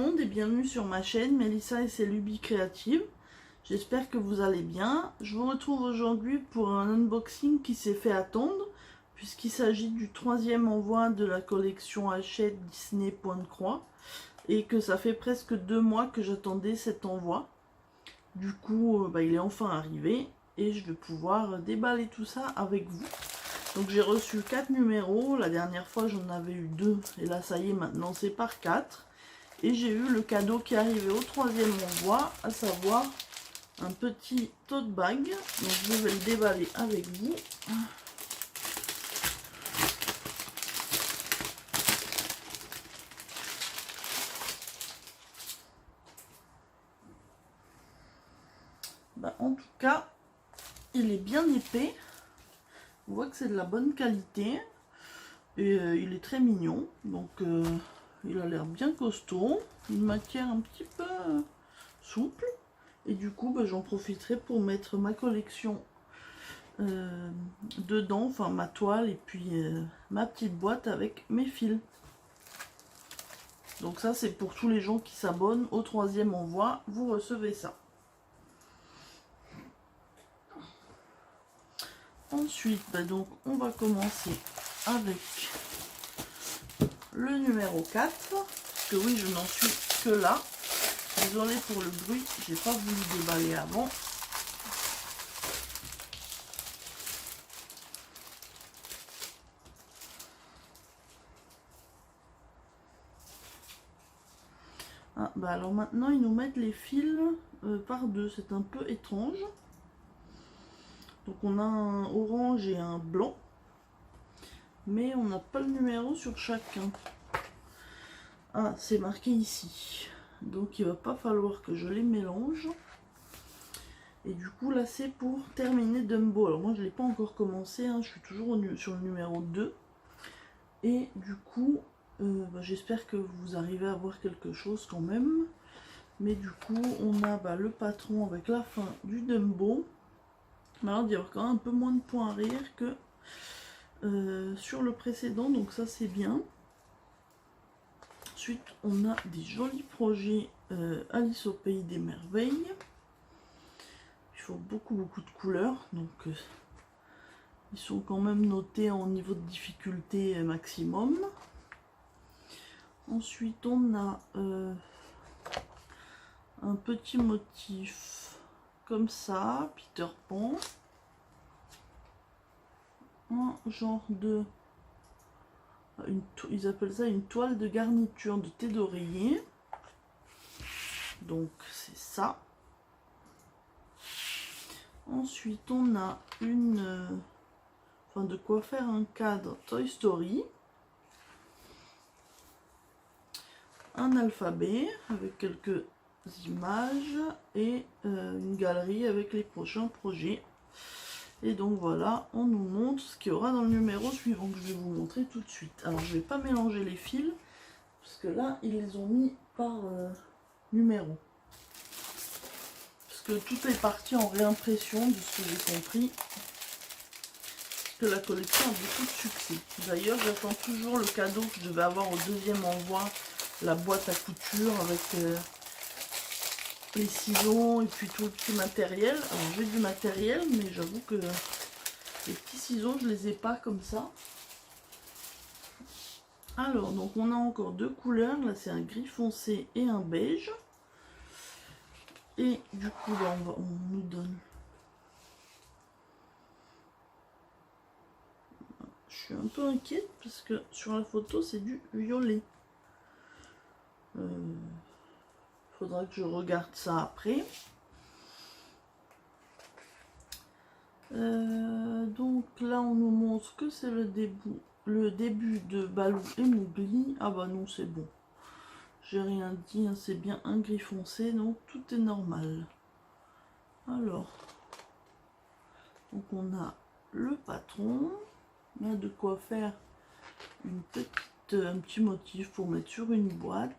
monde et bienvenue sur ma chaîne Mélissa et ses lubies créatives. J'espère que vous allez bien. Je vous retrouve aujourd'hui pour un unboxing qui s'est fait attendre puisqu'il s'agit du 3e envoi de la collection Hachette Disney Point de Croix et que ça fait presque 2 mois que j'attendais cet envoi. Du coup, il est enfin arrivé et je vais pouvoir déballer tout ça avec vous. Donc j'ai reçu 4 numéros, la dernière fois j'en avais eu 2 et là ça y est, maintenant c'est par 4. Et j'ai eu le cadeau qui est arrivé au 3e envoi, à savoir un petit tote bag. Donc je vais le déballer avec vous. En tout cas, il est bien épais. On voit que c'est de la bonne qualité. Et il est très mignon. Donc il a l'air bien costaud. Une matière un petit peu souple. Et du coup, j'en profiterai pour mettre ma collection dedans. Enfin, ma toile et puis ma petite boîte avec mes fils. Donc ça, c'est pour tous les gens qui s'abonnent au 3e envoi. Vous recevez ça. Ensuite, donc on va commencer avec le numéro 4. Parce que oui, je n'en suis que là. Désolée pour le bruit, j'ai pas voulu déballer avant. Alors maintenant, ils nous mettent les fils par deux. C'est un peu étrange. Donc on a un orange et un blanc. Mais on n'a pas le numéro sur chacun. Ah, c'est marqué ici. Donc il va pas falloir que je les mélange. Et du coup là c'est pour terminer Dumbo. Alors moi je l'ai pas encore commencé, hein. Je suis toujours sur le numéro 2. Et du coup j'espère que vous arrivez à voir quelque chose quand même. Mais du coup on a le patron avec la fin du Dumbo. Mais alors il y a quand même un peu moins de points arrière que sur le précédent, donc ça c'est bien. Ensuite on a des jolis projets Alice au pays des merveilles. Il faut beaucoup de couleurs, donc ils sont quand même notés en niveau de difficulté maximum. Ensuite on a un petit motif comme ça, Peter Pan, un genre de ils appellent ça une toile de garniture de thé d'oreiller. Donc c'est ça. Ensuite on a de quoi faire un cadre Toy Story. Un alphabet avec quelques images et une galerie avec les prochains projets. Et donc voilà, on nous montre ce qu'il y aura dans le numéro suivant que je vais vous montrer tout de suite. Alors je vais pas mélanger les fils parce que là ils les ont mis par numéro. Parce que tout est parti en réimpression de ce que j'ai compris. Parce que la collection a beaucoup de succès. D'ailleurs j'attends toujours le cadeau que je devais avoir au 2e envoi, la boîte à couture avec les ciseaux et puis tout le petit matériel. Alors j'ai du matériel mais j'avoue que les petits ciseaux je les ai pas comme ça. Alors donc on a encore 2 couleurs, là c'est un gris foncé et un beige. Et du coup là on nous donne, je suis un peu inquiète parce que sur la photo c'est du violet. Faudra que je regarde ça après. Donc là on nous montre que c'est le début de Balou et Mowgli. Ah bah non, c'est bon, j'ai rien dit, hein, c'est bien un gris foncé, donc tout est normal. Alors donc on a le patron, on a de quoi faire un petit motif pour mettre sur une boîte.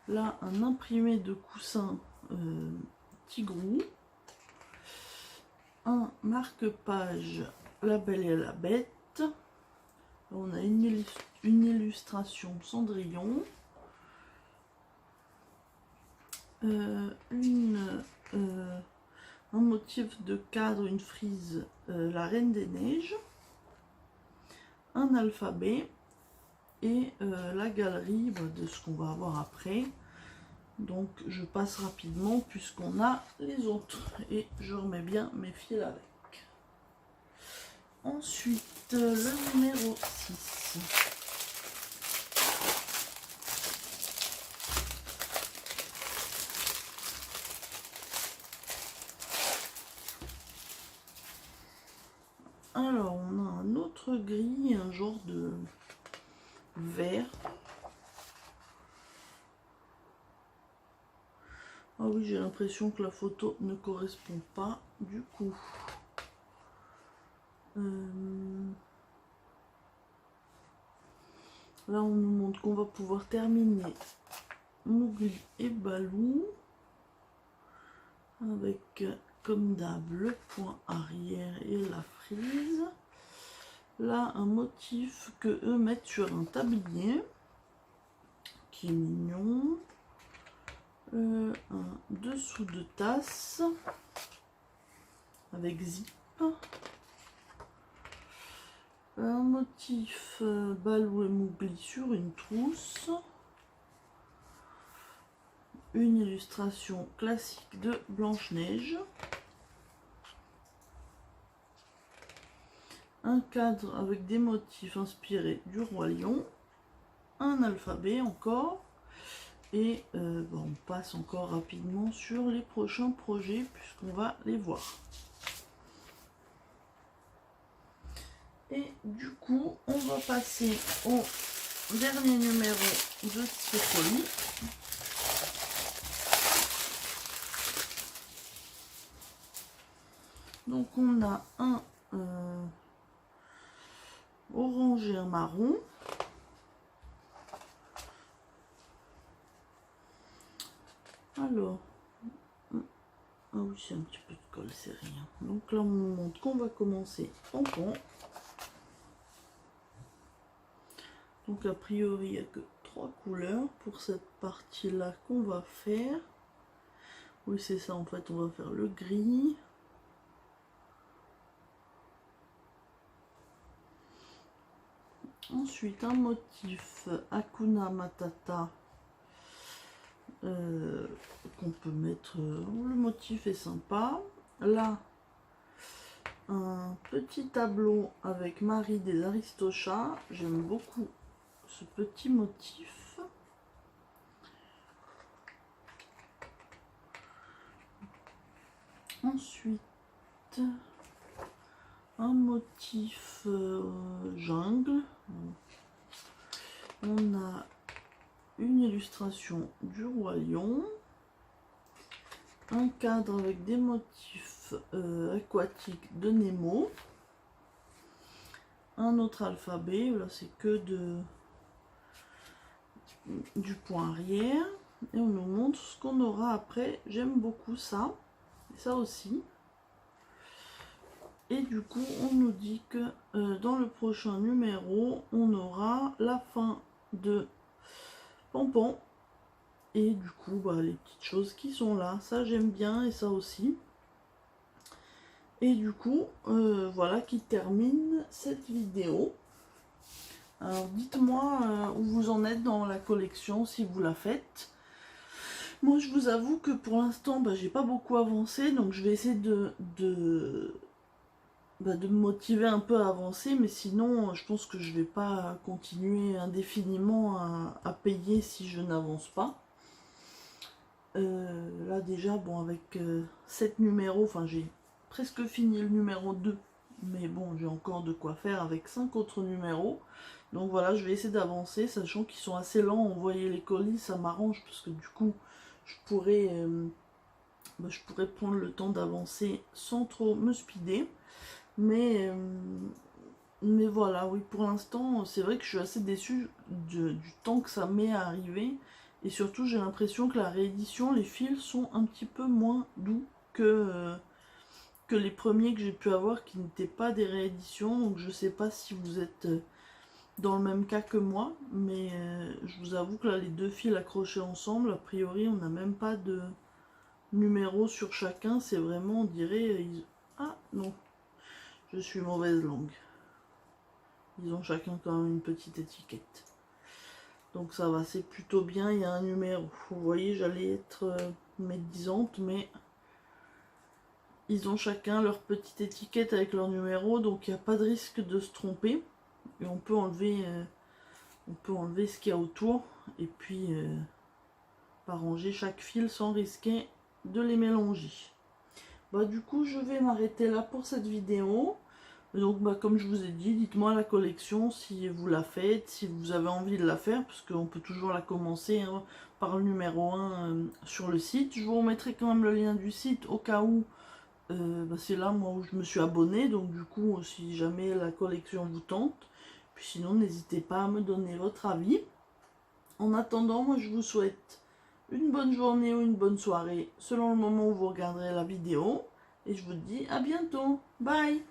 Là un imprimé de coussin Tigrou, un marque-page La Belle et la Bête. On a une illustration Cendrillon, un motif de cadre, une frise, la Reine des Neiges, un alphabet et la galerie de ce qu'on va avoir après. Donc je passe rapidement puisqu'on a les autres et je remets bien mes fils avec. Ensuite le numéro 6. Alors on a un autre gris, un genre de vert. Ah oui, j'ai l'impression que la photo ne correspond pas du coup. Là on nous montre qu'on va pouvoir terminer Mowgli et Baloo avec comme d'hab le point arrière et la frise. Là un motif que eux mettent sur un tablier qui est mignon. Un dessous de tasse avec zip. Un motif Baloo et Mowgli sur une trousse. Une illustration classique de Blanche-Neige. Un cadre avec des motifs inspirés du Roi Lion. Un alphabet encore. Et on passe encore rapidement sur les prochains projets puisqu'on va les voir. Et du coup, on va passer au dernier numéro de ces colis. Donc on a un orange et un marron. Alors, ah oui, c'est un petit peu de colle, c'est rien. Donc là, on nous montre qu'on va commencer en pont. Donc a priori, il n'y a que 3 couleurs pour cette partie-là qu'on va faire. Oui, c'est ça, en fait, on va faire le gris. Ensuite, un motif Hakuna Matata. Qu'on peut mettre, le motif est sympa. Là un petit tableau avec Marie des Aristochats, j'aime beaucoup ce petit motif. Ensuite un motif jungle, on a une illustration du Roi Lion, un cadre avec des motifs aquatiques de Nemo, un autre alphabet, là c'est que du point arrière, et on nous montre ce qu'on aura après. J'aime beaucoup ça, et ça aussi. Et du coup on nous dit que dans le prochain numéro on aura la fin de Pompon. Et du coup, les petites choses qui sont là, ça j'aime bien et ça aussi. Et du coup, voilà qui termine cette vidéo. Alors dites-moi où vous en êtes dans la collection, si vous la faites. Moi je vous avoue que pour l'instant, j'ai pas beaucoup avancé, donc je vais essayer de me motiver un peu à avancer, mais sinon je pense que je vais pas continuer indéfiniment à payer si je n'avance pas. Là déjà, bon, avec 7 numéros, enfin j'ai presque fini le numéro 2, mais bon, j'ai encore de quoi faire avec 5 autres numéros. Donc voilà, je vais essayer d'avancer, sachant qu'ils sont assez lents. Envoyer les colis, ça m'arrange, parce que du coup, je pourrais prendre le temps d'avancer sans trop me speeder. Mais voilà, oui, pour l'instant, c'est vrai que je suis assez déçue du temps que ça met à arriver. Et surtout, j'ai l'impression que la réédition, les fils sont un petit peu moins doux que les premiers que j'ai pu avoir qui n'étaient pas des rééditions. Donc je sais pas si vous êtes dans le même cas que moi, mais je vous avoue que là, les deux fils accrochés ensemble, a priori, on n'a même pas de numéro sur chacun. C'est vraiment, on dirait... Ah non, je suis mauvaise langue. Ils ont chacun quand même une petite étiquette. Donc ça va, c'est plutôt bien, il y a un numéro. Vous voyez, j'allais être médisante, mais ils ont chacun leur petite étiquette avec leur numéro, donc il n'y a pas de risque de se tromper. Et on peut enlever ce qu'il y a autour, et puis arranger chaque fil sans risquer de les mélanger. Bah, du coup, je vais m'arrêter là pour cette vidéo. Donc, bah, comme je vous ai dit, dites-moi la collection si vous la faites, si vous avez envie de la faire, parce qu'on peut toujours la commencer hein, par le numéro 1 sur le site. Je vous remettrai quand même le lien du site au cas où bah, c'est là moi où je me suis abonnée, donc du coup, si jamais la collection vous tente. Puis sinon, n'hésitez pas à me donner votre avis. En attendant, moi je vous souhaite une bonne journée ou une bonne soirée selon le moment où vous regarderez la vidéo. Et je vous dis à bientôt. Bye!